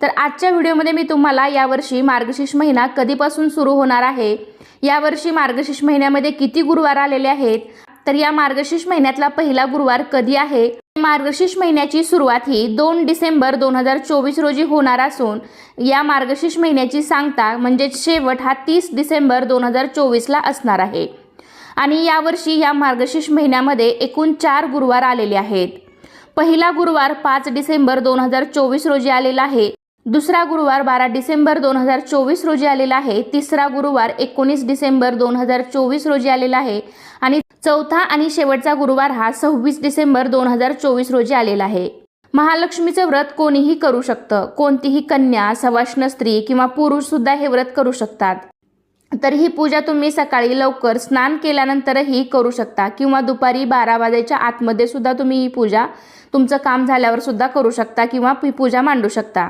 तर आजच्या व्हिडिओमध्ये मी तुम्हाला यावर्षी मार्गशीर्ष महिना कधीपासून सुरू होणार आहे, यावर्षी मार्गशीर्ष महिन्यामध्ये किती गुरुवार आलेले आहेत, तर या मार्गशीर्ष महिन्यातला पहिला गुरुवार कधी आहे, मार्गशीर्ष महिन्याची सुरुवात ही 2 डिसेंबर 2024 रोजी होणार असून या मार्गशीर्ष महिन्याची सांगता म्हणजे शेवट हा 30 डिसेंबर 2024 ला असणार आहे। आणि यावर्षी या मार्गशीर्ष महिन्यामध्ये एकूण 4 गुरुवार आलेले आहेत। पहिला गुरुवार 5 डिसेंबर 2024 रोजी आलेला आहे, दुसरा गुरुवार 12 डिसेंबर 2024 रोजी आलेला आहे, तिसरा गुरुवार 19 डिसेंबर 2024 रोजी आलेला आहे आणि चौथा आणि शेवटचा गुरुवार हा 26 डिसेंबर 2024 रोजी आलेला आहे। महालक्ष्मीचे व्रत कोणीही करू शकतं, कोणतीही कन्या, सवाष्ण स्त्री किंवा पुरुष सुद्धा हे व्रत करू शकतात। तर ही पूजा तुम्ही सकाळी लवकर स्नान केल्यानंतरही करू शकता किंवा दुपारी 12 वाजेच्या आतमध्ये सुद्धा तुम्ही ही पूजा तुमचं काम झाल्यावर सुद्धा करू शकता किंवा ही पूजा मांडू शकता।